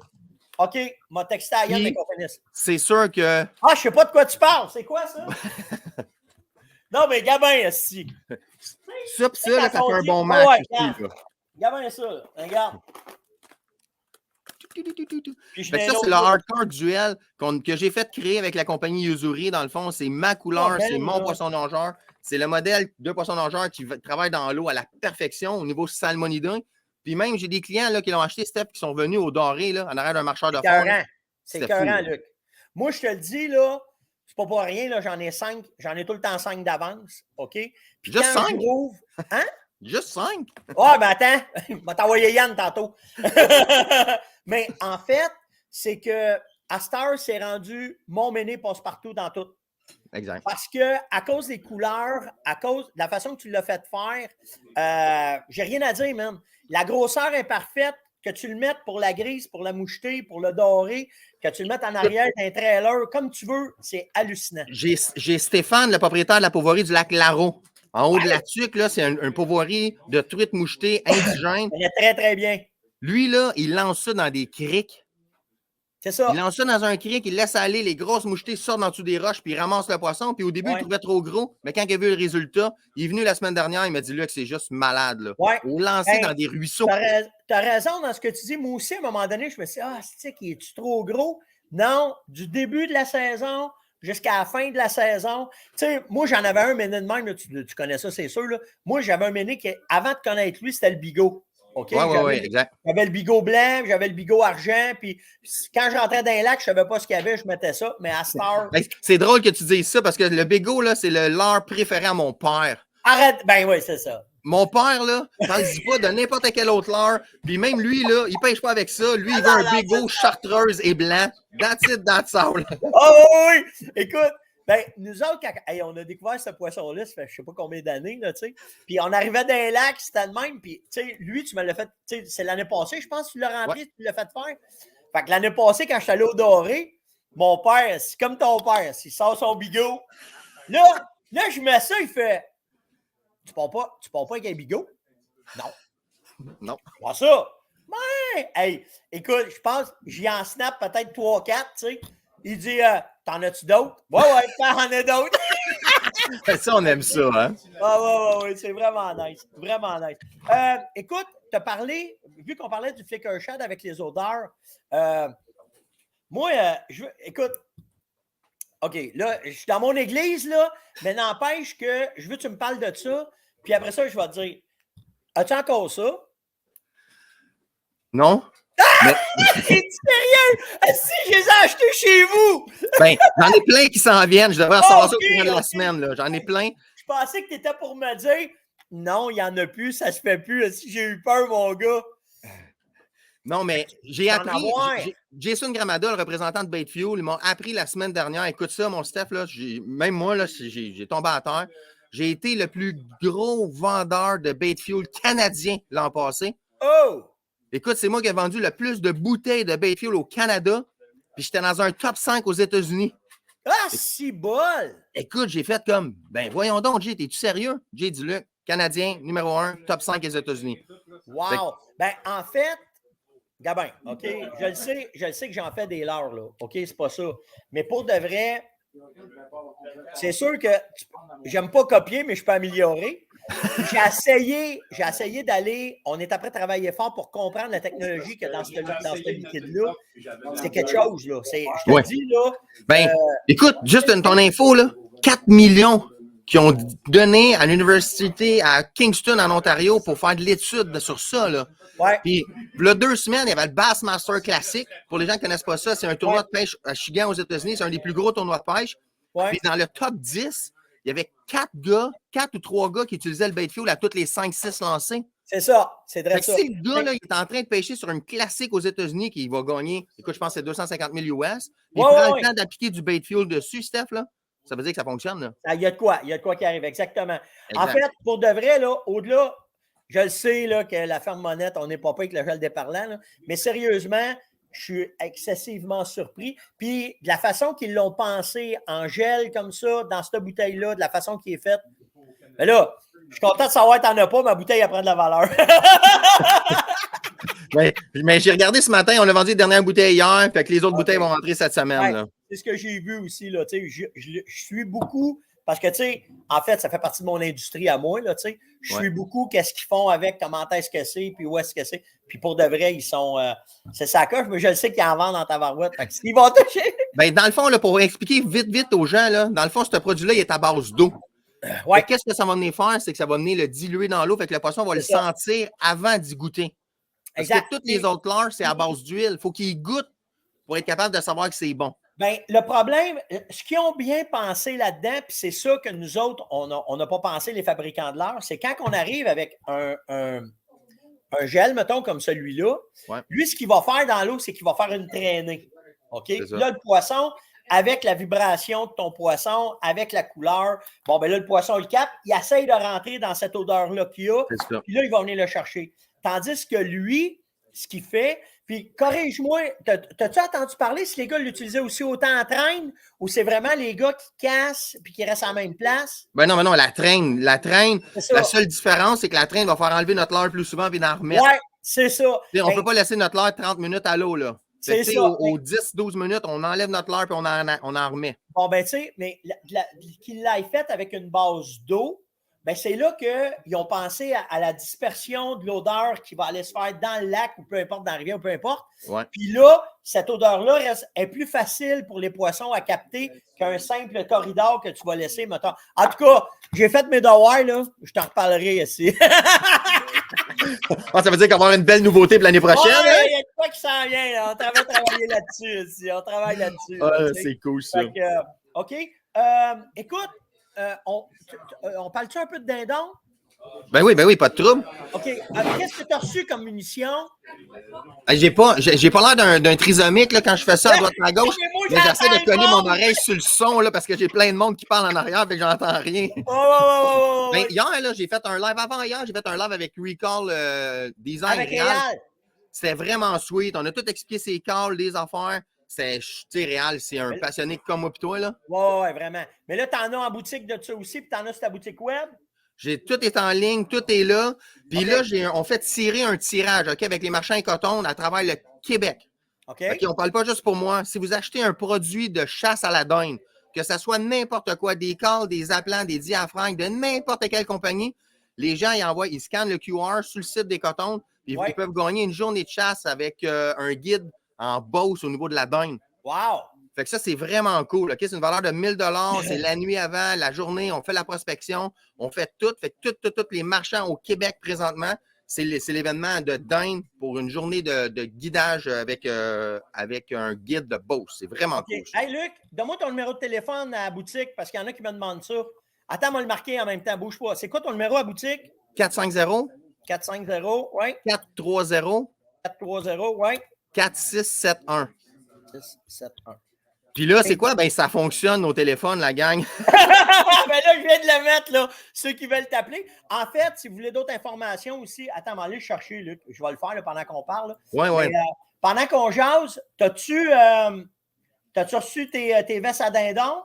OK, m'a texté à Yann, mais qu'on finisse. C'est sûr que. Ah, je sais pas de quoi tu parles. C'est quoi ça? Non, mais Gabin, si. Ça, pis ça, là, ça fait un bon match. Ouais, aussi, là. Gabin, ça, là. Regarde. Fait que ça, c'est le hardcore duel que j'ai fait créer avec la compagnie Yuzuri. Dans le fond, c'est ma couleur, c'est mon poisson nageur. C'est le modèle de poisson nageur qui travaille dans l'eau à la perfection au niveau salmonidin. Puis même, j'ai des clients là, qui l'ont acheté, Steph, qui sont venus au doré, là, en arrière d'un marcheur de fond. C'est écœurant, Luc. Moi, je te le dis, là, c'est pas pour rien, là, j'en ai 5. J'en ai tout le temps 5 d'avance, OK? Puis juste 5? Hein? Juste 5? Ah, ben attends, je vais t'envoyer Yann tantôt. Mais en fait, c'est que à Star, c'est rendu mon méné passe-partout dans tout. Exact. Parce que à cause des couleurs, à cause de la façon que tu l'as fait faire, j'ai rien à dire, man. La grosseur est parfaite. Que tu le mettes pour la grise, pour la mouchetée, pour le doré, que tu le mettes en arrière d'un trailer, comme tu veux, c'est hallucinant. J'ai Stéphane, le propriétaire de la pourvoirie du lac Larot. En haut de la tuque, là, c'est un pourvoirie de truites mouchetées indigènes. Il est très, très bien. Lui, là, il lance ça dans des criques. C'est ça. Il lance ça dans un cric, il laisse aller, les grosses mouchetées sortent en dessous des roches, puis il ramasse le poisson. Puis au début, il trouvait trop gros. Mais quand il a vu le résultat, il est venu la semaine dernière, il m'a dit, Luc, c'est juste malade. Là. Ouais. Il lançait dans des ruisseaux. T'as raison dans ce que tu dis. Moi aussi, à un moment donné, je me suis dit, c'est qui est-tu trop gros? Non, du début de la saison jusqu'à la fin de la saison. Tu sais, moi, j'en avais un méné de même, tu connais ça, c'est sûr. Là. Moi, j'avais un méné qui, avant de connaître lui, c'était le bigot. OK? Oui, exact. J'avais le bigot blanc, j'avais le bigot argent, puis quand je rentrais dans les lacs, je ne savais pas ce qu'il y avait, je mettais ça, mais à Star... C'est drôle que tu dises ça, parce que le bigot, là, c'est le leurre préféré à mon père. Arrête! Ben oui, c'est ça. Mon père, là, quand il dit pas de n'importe quel autre leurre, puis même lui, là, il pêche pas avec ça. Lui, il veut un bigot chartreuse et blanc. That's it, that's all. Oh oui! Écoute, ben, nous autres, quand on a découvert ce poisson-là, ça fait je sais pas combien d'années, là, tu sais. Puis on arrivait dans les lacs, c'était le même. Puis, tu sais, lui, tu me l'as fait, tu sais, c'est l'année passée, je pense, tu l'as rentré, tu l'as fait faire. Fait que l'année passée, quand je suis allé au Doré, mon père, c'est comme ton père, s'il sort son bigot. Là, je mets ça, il fait Tu pars pas avec un bigot? Non. Non. Pas ça. Ouais! Hey, écoute, je pense, j'y en snap peut-être 3-4, tu sais. Il dit, t'en as-tu d'autres? Ouais, t'en as d'autres. Ça, on aime ça, hein? Ouais, c'est vraiment nice. Vraiment nice. Écoute, tu as parlé, vu qu'on parlait du Flicker Shad avec les odeurs, moi, écoute, OK, là, je suis dans mon église, là, mais n'empêche que je veux que tu me parles de ça, puis après ça, je vais te dire, as-tu encore ça? Non. Mais... Es-tu sérieux? Si, je les ai achetés chez vous! Ben, j'en ai plein qui s'en viennent. Je devrais en savoir ça au cours de la semaine. Là. J'en ai plein. Je pensais que tu étais pour me dire non, il n'y en a plus, ça se fait plus. Si j'ai eu peur, mon gars. Non, mais j'ai appris. Jason Gramada, le représentant de Bait Fuel, il m'a appris la semaine dernière. Écoute ça, mon Steph, là, même moi, là, j'ai tombé à terre. J'ai été le plus gros vendeur de Bait Fuel canadien l'an passé. Oh! Écoute, c'est moi qui ai vendu le plus de bouteilles de Bait Fuel au Canada, puis j'étais dans un top 5 aux États-Unis. Ah, si bol! Écoute, j'ai fait comme, ben voyons donc, Jay, t'es-tu sérieux? Jay Duluc, Canadien, numéro 1, top 5 aux États-Unis. Wow! Ben, en fait, Gabin, OK, je le sais que j'en fais des leurres, là. OK, c'est pas ça. Mais pour de vrai, c'est sûr que j'aime pas copier, mais je peux améliorer. J'ai essayé d'aller. On est après travailler fort pour comprendre la technologie que dans ce liquide-là. C'est quelque chose, là. Je te dis, là. Ben, écoute, juste ton info, là. 4 millions qui ont donné à l'université à Kingston, en Ontario, pour faire de l'étude sur ça, là. Ouais. Puis, là, 2 semaines, il y avait le Bassmaster Classic. Pour les gens qui ne connaissent pas ça, c'est un tournoi de pêche à Chigan, aux États-Unis. C'est un des plus gros tournois de pêche. Ouais. Puis, dans le top 10, il y avait 4 ou 3 gars qui utilisaient le bait fuel à tous les 5-6 lancers. C'est ça. C'est vrai ça. Si le gars, là, il est en train de pêcher sur une classique aux États-Unis qui va gagner, écoute, je pense que c'est 250 000 US, puis il prend le temps d'appliquer du bait fuel dessus, Steph, là, ça veut dire que ça fonctionne. Là. Il y a de quoi qui arrive, exactement. Exact. En fait, pour de vrai, là, au-delà, je le sais là, que la ferme Monette, on n'est pas avec le gel déparlant, là, mais sérieusement, je suis excessivement surpris. Puis, de la façon qu'ils l'ont pensé en gel comme ça, dans cette bouteille-là, de la façon qui est faite, mais là, je suis content de savoir que tu n'en as pas, ma bouteille, elle prend de la valeur. mais j'ai regardé ce matin, on a vendu les dernières bouteilles hier, fait que les autres bouteilles vont rentrer cette semaine. Ouais, là. c'est ce que j'ai vu aussi. Là, je suis beaucoup, parce que, en fait, ça fait partie de mon industrie à moi. Là, je suis beaucoup qu'est-ce qu'ils font avec, comment est-ce que c'est, puis où est-ce que c'est. Puis pour de vrai, ils sont. C'est ça coche, mais je le sais qu'ils en vendent dans ta barouette. Fait qu'ils vont toucher. Ben, dans le fond, là, pour expliquer vite aux gens, là, dans le fond, ce produit-là, il est à base d'eau. Ouais. Qu'est-ce que ça va venir faire? C'est que ça va venir le diluer dans l'eau, fait que le poisson va le sentir avant d'y goûter. Parce que toutes les autres leurres, c'est à base d'huile. Il faut qu'ils goûtent pour être capable de savoir que c'est bon. Bien, le problème, ce qu'ils ont bien pensé là-dedans, puis c'est ça que nous autres, on n'a pas pensé, les fabricants de leurre, c'est quand on arrive avec un gel, mettons, comme celui-là, lui, ce qu'il va faire dans l'eau, c'est qu'il va faire une traînée. OK? Là, le poisson, avec la vibration de ton poisson, avec la couleur, bon, ben là, le poisson, il capte, il essaye de rentrer dans cette odeur-là qu'il a, puis là, il va venir le chercher. Tandis que lui, ce qu'il fait, puis corrige-moi, t'as-tu entendu parler si les gars l'utilisaient aussi autant en traîne ou c'est vraiment les gars qui cassent puis qui restent à la même place? Ben non, la traîne, la seule différence, c'est que la traîne va faire enlever notre leurre plus souvent et en remettre. Ouais, c'est ça. On ne peut pas laisser notre leurre 30 minutes à l'eau, là. C'est ça. Aux 10-12 minutes, on enlève notre leurre et on en remet. Bon, ben, tu sais, mais qu'il l'ait fait avec une base d'eau, ben c'est là qu'ils ont pensé à la dispersion de l'odeur qui va aller se faire dans le lac ou peu importe, dans la rivière ou peu importe. Ouais. Puis là, cette odeur-là est plus facile pour les poissons à capter qu'un simple corridor que tu vas laisser, mettons. En tout cas, j'ai fait mes devoirs, là. Je t'en reparlerai ici. Ça veut dire qu'on va avoir une belle nouveauté pour l'année prochaine. Ouais, il y a quoi qui s'en vient, là. On travaille là-dessus ici. On travaille là-dessus. C'est cool, ça. Fait que, OK. Écoute, on parle-tu un peu de dindon? Ben oui, pas de trouble. OK. Qu'est-ce que tu as reçu comme munition? J'ai pas l'air d'un trisomique là, quand je fais ça à droite et à gauche. Mais j'essaie de coller mon oreille sur le son là, parce que j'ai plein de monde qui parle en arrière et que j'entends rien. Ben, hier, là, j'ai fait un live. Avant hier, j'ai fait un live avec Recall Design. Avec Réal. C'était vraiment sweet. On a tout expliqué ses calls, les affaires. C'est Réal, c'est un passionné comme moi et toi. Là. Ouais, vraiment. Mais là, t'en as en boutique de ça aussi, puis t'en as sur ta boutique web? Tout est en ligne, tout est là. Puis là, on fait tirer un tirage avec les marchands et coton à travers le Québec. OK. On ne parle pas juste pour moi. Si vous achetez un produit de chasse à la dinde, que ce soit n'importe quoi, des cales, des appelants, des diaphragmes, de n'importe quelle compagnie, les gens, ils scannent le QR sur le site des cotons, puis ils peuvent gagner une journée de chasse avec un guide en Beauce au niveau de la dinde. Wow! Fait que ça, c'est vraiment cool. Okay? C'est une valeur de 1 000 $. C'est la nuit avant, la journée, on fait la prospection, on fait tout. Fait que tous les marchands au Québec présentement, c'est l'événement de dinde pour une journée de guidage avec un guide de Beauce. C'est vraiment cool. Hey, Luc, donne-moi ton numéro de téléphone à la boutique parce qu'il y en a qui me demandent ça. Attends, moi le marquer en même temps. Bouge pas. C'est quoi ton numéro à la boutique? 450. 450, oui. 430. 430, oui. 4671. 671. Puis là, c'est quoi? Ben, ça fonctionne au téléphone, la gang. Ben là, je viens de le mettre, là. Ceux qui veulent t'appeler. En fait, si vous voulez d'autres informations aussi, attends, m'en aller chercher, Luc. Je vais le faire là, pendant qu'on parle. Oui. Pendant qu'on jase, t'as-tu reçu tes vestes à dindon?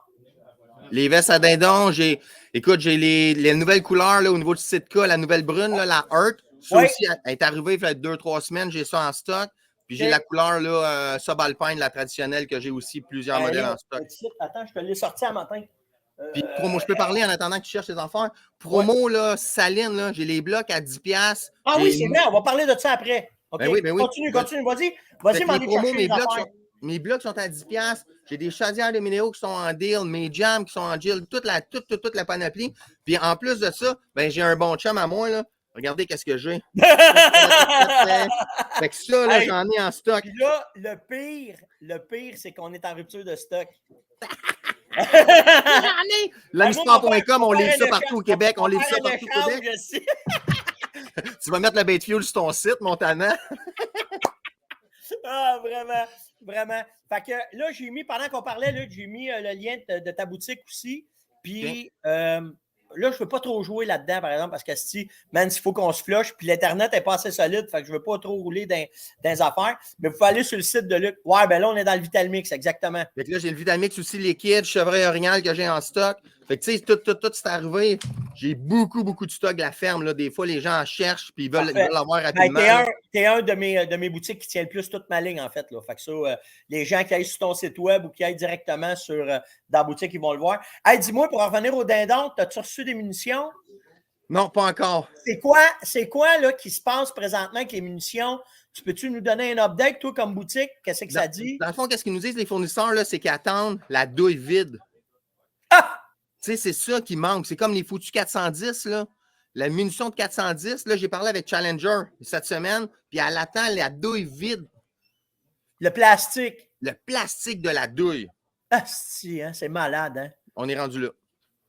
Les vestes à dindon, j'ai les nouvelles couleurs là, au niveau du Sitka, la nouvelle brune, là, la Earth. Ça aussi, elle est arrivée il y a 2-3 semaines, j'ai ça en stock. Puis j'ai la couleur là, subalpine, la traditionnelle, que j'ai aussi plusieurs modèles en stock. Attends, je te l'ai sorti à matin. Puis promo, je peux parler en attendant que tu cherches tes affaires. Promo, là, Saline, là, j'ai les blocs à 10$. Ah oui, c'est vrai, on va parler de ça après. OK, ben oui. Continue, vas-y. Vas-y, m'en aller chercher les affaires. Mes blocs sont à 10$. J'ai des chaudières de minéraux qui sont en deal, mes jams qui sont en deal, toute la panoplie. Puis en plus de ça, ben, j'ai un bon chum à moi, là. Regardez qu'est-ce que j'ai. Fait que ça, là, j'en ai en stock. Puis là, le pire, c'est qu'on est en rupture de stock. L'amistoire.com, on lit ça partout au Québec. On lit ça partout au Québec. Tu vas mettre la bait fuel sur ton site, Montana. Ah, vraiment, vraiment. Fait que là, j'ai mis, pendant qu'on parlait, là, j'ai mis le lien de ta boutique aussi. Puis là, je ne veux pas trop jouer là-dedans, par exemple, parce que si, man, il faut qu'on se flush, puis l'Internet n'est pas assez solide, fait que je ne veux pas trop rouler dans les affaires. Mais vous pouvez aller sur le site de Luc. Ouais, ben là, on est dans le Vitalmix, exactement. Fait que là, j'ai le Vitalmix aussi liquide, chevreuil orignal que j'ai en stock. Fait que tu sais, tout c'est arrivé. J'ai beaucoup de stock de la ferme. Là. Des fois, les gens en cherchent puis ils veulent l'avoir rapidement. Ben, t'es un de mes boutiques qui tient le plus toute ma ligne, en fait. Là. Fait que ça, les gens qui aillent sur ton site web ou qui aillent directement dans la boutique, ils vont le voir. Hey, dis-moi, pour en revenir au dindon, as-tu reçu des munitions? Non, pas encore. C'est quoi là, qui se passe présentement avec les munitions? Tu peux-tu nous donner un update, toi, comme boutique? Qu'est-ce que ça dit? Dans le fond, qu'est-ce qu'ils nous disent, les fournisseurs, là, c'est qu'ils attendent la douille vide. Ah! Tu sais, c'est ça qui manque. C'est comme les foutus 410, là. La munition de 410, là, j'ai parlé avec Challenger cette semaine, puis elle attend la douille vide. Le plastique. Le plastique de la douille. Ah, si, hein, c'est malade, hein? On est rendu là.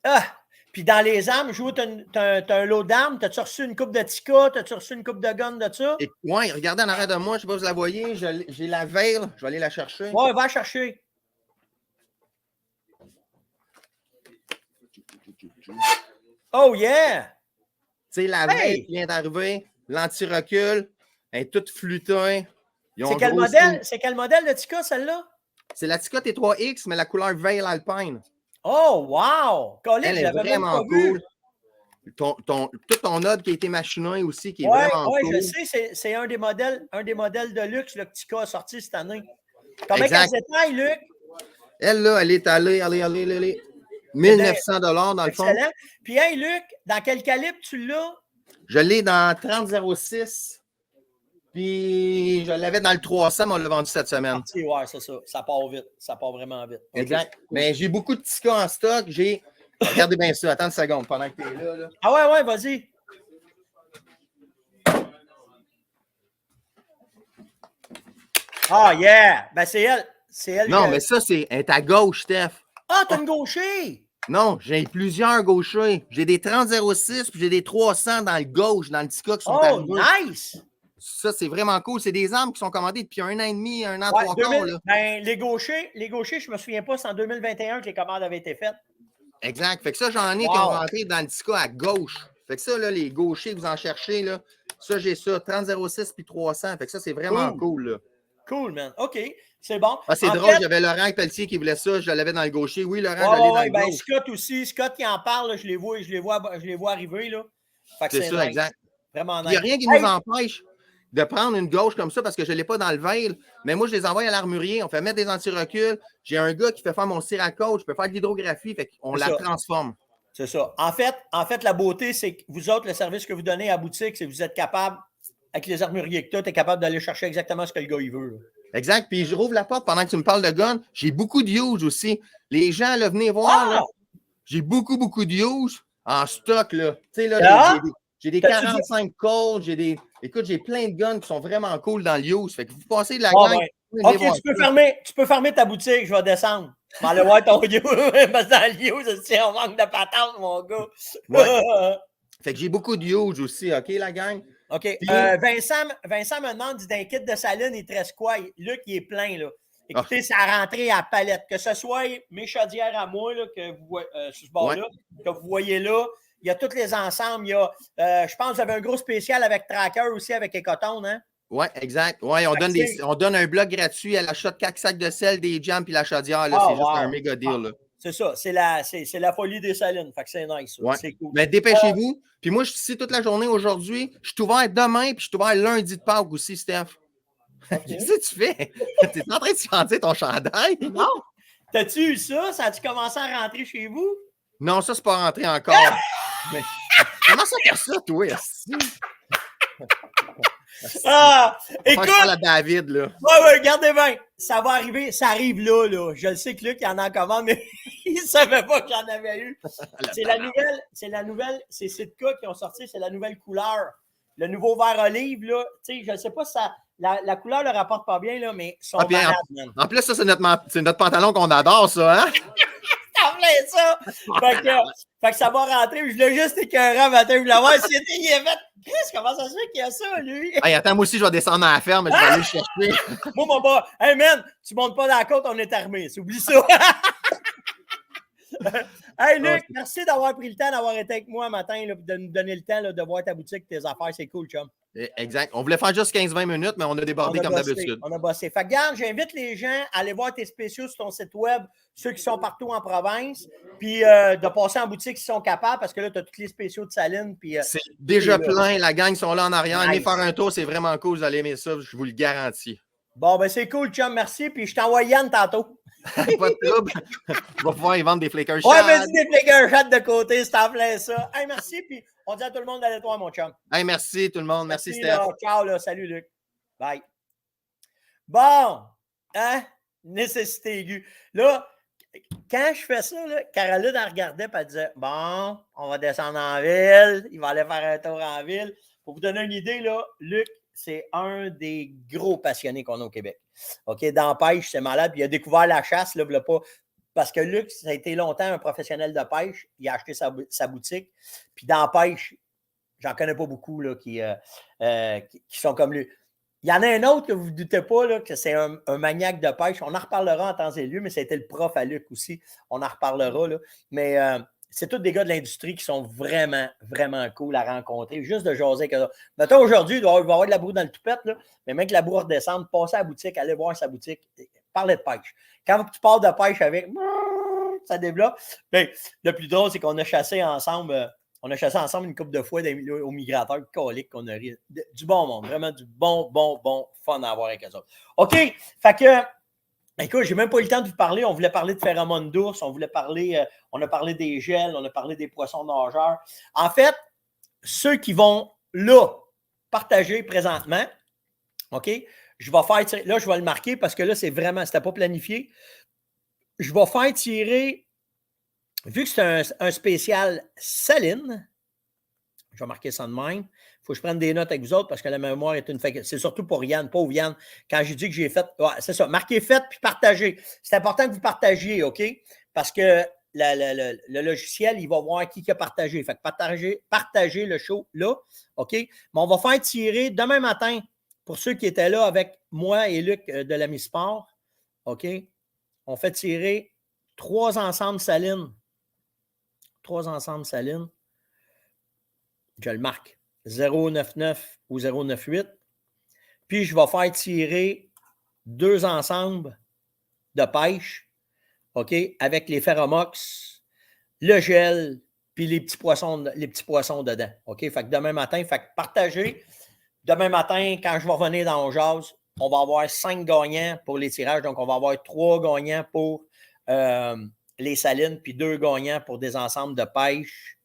Ah! Puis dans les armes, je vois que tu as un lot d'armes. T'as-tu reçu une coupe de Tika? T'as-tu reçu une coupe de gun de ça? Oui, regardez en arrière de moi, je ne sais pas si vous la voyez. J'ai la veille, je vais aller la chercher. Ouais, va chercher. Oh yeah! Tu sais, la veille qui vient d'arriver, l'anti-recul, elle est toute flûtée. C'est quel modèle de Tika, celle-là? C'est la Tika T3X, mais la couleur Veil Alpine. Oh, wow! Colin, elle est vraiment cool. Tout ton node qui a été machiné aussi, qui est vraiment cool. Oui, je sais, c'est un des modèles de luxe là, que Tika a sorti cette année. Comment elle s'étaille, Luc? Elle, là, elle est allée 1900 $ dans le fond. Excellent. Puis, hey, Luc, dans quel calibre tu l'as? Je l'ai dans 30-06. Puis, je l'avais dans le 300, mais on l'a vendu cette semaine. Oui, c'est ça. Ça part vite. Ça part vraiment vite. Exact. Okay. Mais j'ai beaucoup de Tika en stock. Regardez bien ça. Attends une seconde pendant que tu es là. Ah ouais, vas-y. Ah, yeah! Ben, c'est elle. Non, mais ça, elle est à gauche, Steph. Ah, t'as une gaucher! Non, j'ai plusieurs gauchers. J'ai des 30-06 puis j'ai des 300 dans le gauche, dans le Tika qui sont arrivés. Nice! Ça, c'est vraiment cool. C'est des armes qui sont commandées depuis 1 an et demi, 1 an, 3 quarts. Ben, les gauchers, je ne me souviens pas, c'est en 2021 que les commandes avaient été faites. Exact. Fait que ça, j'en ai qui ont rentré dans le Tika à gauche. Fait que ça, là, les gauchers, vous en cherchez, là. Ça, j'ai ça, 30-06 puis 300. Fait que ça, c'est vraiment cool, là. Cool, man. OK, c'est bon. Ah, c'est drôle, j'avais Laurent Pelletier qui voulait ça, je l'avais dans le gaucher. Oui, Laurent, je l'ai dans le gauche. Scott aussi, Scott qui en parle, là, je les vois arriver, là. C'est ça, exact. Vraiment nice. Il n'y a rien qui nous empêche de prendre une gauche comme ça parce que je ne l'ai pas dans le veil. Mais moi, je les envoie à l'armurier. On fait mettre des anti-reculs. J'ai un gars qui fait faire mon cire-à-côte. Je peux faire de l'hydrographie. Fait qu'on la transforme. C'est ça. En fait, la beauté, c'est que vous autres, le service que vous donnez à la boutique, c'est que vous êtes capable, avec les armuriers que tu es capable d'aller chercher exactement ce que le gars il veut. Là. Exact. Puis je rouvre la porte pendant que tu me parles de gun. J'ai beaucoup de use aussi. Les gens, là, venez voir. Là, j'ai beaucoup de use en stock. Là. Tu sais, là, j'ai des 45 Colt, écoute, j'ai plein de guns qui sont vraiment cool dans le use. Fait que vous passez de la gang. OK, tu peux fermer ta boutique, je vais descendre. Je vais aller voir ton use. Parce que dans le use, on manque de patente, mon gars. Ouais. Fait que j'ai beaucoup de use aussi, OK, la gang? OK. Puis, Vincent me demande, dit d'un kit de saline, il te reste quoi? Luc, il est plein, là. Écoutez, ça a rentré à la palette. Que ce soit mes chaudières à moi, là, que vous voyez, sur ce bord-là, que vous voyez là, il y a tous les ensembles. Il y a, je pense que vous avez un gros spécial avec Tracker aussi, avec Ecotone, hein? Oui, exact. Oui, on donne un bloc gratuit à l'achat de 4 sacs de sel, des jams puis la chaudière. C'est juste un méga deal. Là. C'est ça. C'est la folie des salines. Fait que c'est nice. Ouais. C'est cool. Mais dépêchez-vous. Puis moi, je suis ici toute la journée aujourd'hui. Je suis ouvert demain puis je suis ouvert lundi de Pâques aussi, Steph. Qu'est-ce que tu fais? T'es en train de chanter ton chandail? Non? T'as-tu eu ça? Ça a-tu commencé à rentrer chez vous? Non, ça, c'est pas rentré encore. Mais comment ça fait ça, toi? Ah! Écoute! Je parle à Écoute! David, là. Ouais, regardez bien. Ça va arriver. Ça arrive là. Je le sais que Luc, il en a en commande, mais il ne savait pas que j'en avais eu. C'est la nouvelle, c'est Sitka qui ont sorti, c'est la nouvelle couleur. Le nouveau vert olive, là. Tu sais, je ne sais pas si ça. La couleur ne le rapporte pas bien, là, mais sont malades, man. En plus, ça, c'est notre pantalon qu'on adore, ça, hein? Ça plaît, ça! Fait que ça va rentrer. Je l'ai juste écœuré un matin. Je voulais voir s'il était fait. Chris, comment ça se fait qu'il y a ça, lui? Hey, attends, moi aussi, je vais descendre à la ferme, je vais aller le chercher. Moi, mon bas. Hey, man, tu montes pas dans la côte, on est armé. Oublie ça. Hey, Luc, merci d'avoir pris le temps d'avoir été avec moi un matin, là, de nous donner le temps là, de voir ta boutique, tes affaires. C'est cool, chum. Exact. On voulait faire juste 15-20 minutes, mais on a débordé comme d'habitude. On a bossé. Fait que, regarde, j'invite les gens à aller voir tes spéciaux sur ton site web, ceux qui sont partout en province, puis de passer en boutique s'ils sont capables, parce que là, tu as tous les spéciaux de Saline. C'est déjà plein. La gang sont là en arrière. Allez faire un tour, c'est vraiment cool. Vous allez aimer ça, je vous le garantis. Bon, ben c'est cool, chum. Merci. Puis je t'envoie Yann tantôt. Pas de trouble. On va pouvoir y vendre des Flaker Shots. Ouais, vas-y, des Flaker Shots de côté, c'est en plein ça. Hey, merci. Puis on dit à tout le monde d'aller toi, mon chum. Hey, merci tout le monde. Merci Steph. Là, ciao, là. Salut, Luc. Bye. Bon, hein? Nécessité aiguë. Là, quand je fais ça, là, Caroline, elle regardait et elle disait bon, on va descendre en ville, il va aller faire un tour en ville. Pour vous donner une idée, là, Luc, c'est un des gros passionnés qu'on a au Québec. OK, dans la pêche, c'est malade. Puis il a découvert la chasse, là, pas. Parce que Luc, ça a été longtemps un professionnel de pêche. Il a acheté sa boutique. Puis dans la pêche, j'en connais pas beaucoup là, qui sont comme lui. Il y en a un autre que vous ne doutez pas, là, que c'est un maniaque de pêche. On en reparlera en temps et lieu, mais c'était le prof à Luc aussi. On en reparlera. Là. Mais c'est tous des gars de l'industrie qui sont vraiment, vraiment cool à rencontrer. Juste de jaser avec eux. Mettons, aujourd'hui, il va y avoir de la boue dans le toupette, là, mais même que la boue redescende, passer à la boutique, aller voir sa boutique, parler de pêche. Quand tu parles de pêche avec, ça développe. Mais le plus drôle, c'est qu'on a chassé ensemble. On a chassé ensemble une couple de fois aux migrateurs coliques qu'on a ri. Du bon monde, vraiment du bon fun à avoir avec eux autres. OK, fait que, écoute, j'ai même pas eu le temps de vous parler. On voulait parler de phéromones d'ours, on a parlé des gels, on a parlé des poissons nageurs. En fait, ceux qui vont là partager présentement, OK, je vais faire tirer, là, je vais le marquer parce que là, c'était pas planifié. Je vais faire tirer. Vu que c'est un spécial Saline, je vais marquer ça de même. Il faut que je prenne des notes avec vous autres parce que la mémoire est une faculté. C'est surtout pour Yann, pauvre Yann. Quand j'ai dit que j'ai fait, ouais, c'est ça, marquez fait puis partagez. C'est important que vous partagiez, OK? Parce que le logiciel, il va voir qui a partagé. Fait que partagez le show là, OK? Mais on va faire tirer demain matin, pour ceux qui étaient là avec moi et Luc de l'Ami Sport, OK? On fait tirer 3 ensembles Saline. 3 ensembles Saline. Je le marque. 099 ou 098. Puis, je vais faire tirer 2 ensembles de pêche, OK, avec les Ferromox, le gel, puis les petits poissons dedans. OK? Fait que demain matin, partagez. Demain matin, quand je vais revenir dans On Jase, on va avoir 5 gagnants pour les tirages. Donc, on va avoir 3 gagnants pour les salines, puis 2 gagnants pour des ensembles de pêche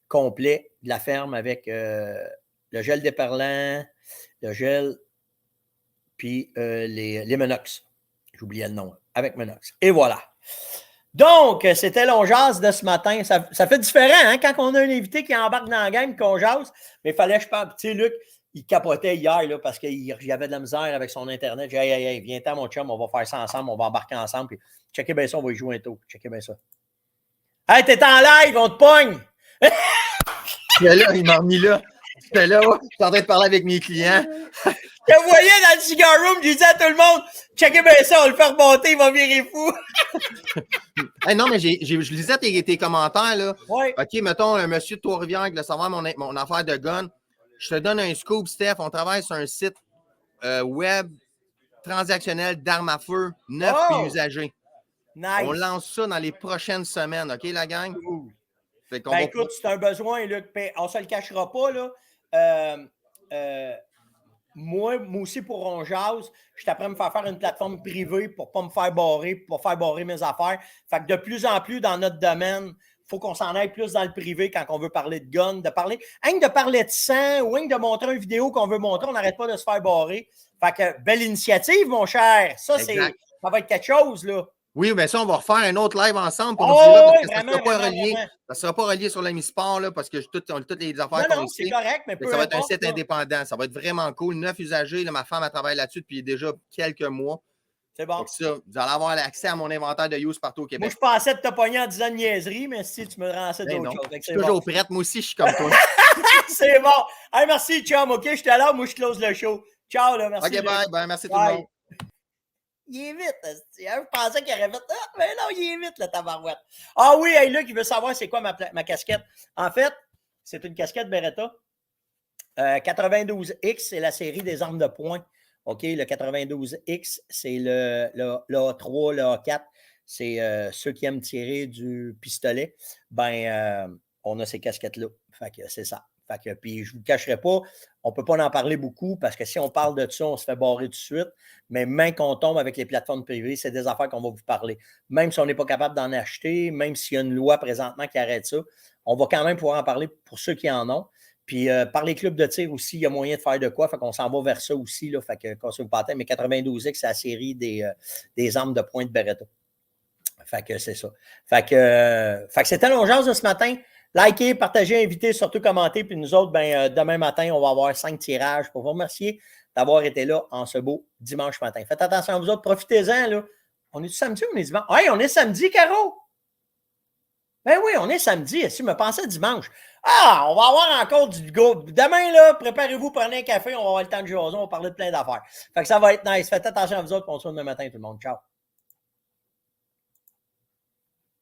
complets de la ferme avec le gel déperlant, le gel, puis les Menox. J'oubliais le nom. Avec Menox. Et voilà. Donc, c'était l'On Jase de ce matin. Ça fait différent, hein, quand on a un invité qui embarque dans la game, qu'on jase. Mais il fallait, je pense, tu sais, Luc, il capotait hier là, parce qu'il y avait de la misère avec son Internet. J'ai dit, hey, viens-t'en, mon chum, on va faire ça ensemble, on va embarquer ensemble. Puis, checkez bien ça, on va y jouer un tour. Checkez bien ça. Hey, t'es en live, on te pogne! Là, il m'a remis là. J'étais là, je suis en train de parler avec mes clients. Je voyais dans le cigar room, j'ai dit à tout le monde, checkez bien ça, on le fait remonter, il va virer fou. Hey, non, mais je lisais tes commentaires, là. Ouais. OK, mettons, un monsieur de Trois-Rivières qui voulait savoir mon affaire de gun. Je te donne un scoop, Steph. On travaille sur un site web transactionnel d'armes à feu, neuf et usagées. Nice. On lance ça dans les prochaines semaines, OK, la gang? Fait qu'on écoute, c'est un besoin, Luc. On ne se le cachera pas, là. moi aussi, pour On Jase, je suis après me faire une plateforme privée pour ne pas me faire barrer, pour pas faire barrer mes affaires. Fait que de plus en plus, dans notre domaine, il faut qu'on s'en aille plus dans le privé quand on veut parler de gun, de parler de sang ou de montrer une vidéo qu'on veut montrer, on n'arrête pas de se faire barrer. Fait que, belle initiative, mon cher. Ça va être quelque chose, là. Oui, bien ça, on va refaire un autre live ensemble, on Oh, dira, parce que vraiment, ça ne sera pas relié. vraiment. Ça sera pas relié sur l'ami sport, là, parce que toutes les affaires non, c'est correct, mais ça va être un site indépendant. Ça va être vraiment cool. 9 usagers. Là, ma femme, elle travaille là-dessus depuis déjà quelques mois. C'est bon. Donc ça, vous allez avoir accès à mon inventaire de use partout au Québec. Moi, je pensais de te pogner en disant niaiserie, mais si tu me renseigne d'autres choses. Je suis toujours prête. Moi aussi, je suis comme toi. C'est bon. Hey, merci, chum. OK, je suis là. Moi, je close le show. Ciao, là. Merci. OK, bye. Ben, merci tout le monde. Il est vite. Je pensais qu'il aurait fait. Ah, mais non, il est vite, le tabarouette. Ah oui, hey, Luc, il veut savoir c'est quoi ma casquette. En fait, c'est une casquette Beretta. 92X, c'est la série des armes de poing. OK, le 92X, c'est le A3, le A4. C'est ceux qui aiment tirer du pistolet. On a ces casquettes-là. Fait que c'est ça. Fait que, puis je ne vous cacherai pas, on ne peut pas en parler beaucoup parce que si on parle de ça, on se fait barrer tout de suite. Mais même qu'on tombe avec les plateformes privées, c'est des affaires qu'on va vous parler. Même si on n'est pas capable d'en acheter, même s'il y a une loi présentement qui arrête ça, on va quand même pouvoir en parler pour ceux qui en ont. Puis par les clubs de tir aussi, il y a moyen de faire de quoi. Fait qu'on s'en va vers ça aussi. Là, fait que quand c'est pas mais 92X, c'est la série des armes de poing de Beretta. Fait que c'est ça. Fait que c'était l'ongeance de ce matin. Likez, partagez, invitez, surtout commentez. Puis nous autres, demain matin, on va avoir 5 tirages pour vous remercier d'avoir été là en ce beau dimanche matin. Faites attention à vous autres, profitez-en. Là. On est samedi ou on est dimanche? Hey, on est samedi, Caro! Ben oui, on est samedi. Si je me pensais dimanche. Ah, on va avoir encore du go. Demain, là, préparez-vous, prenez un café, on va avoir le temps de jaser, on va parler de plein d'affaires. Fait que ça va être nice. Faites attention à vous autres, on se voit demain matin, tout le monde. Ciao.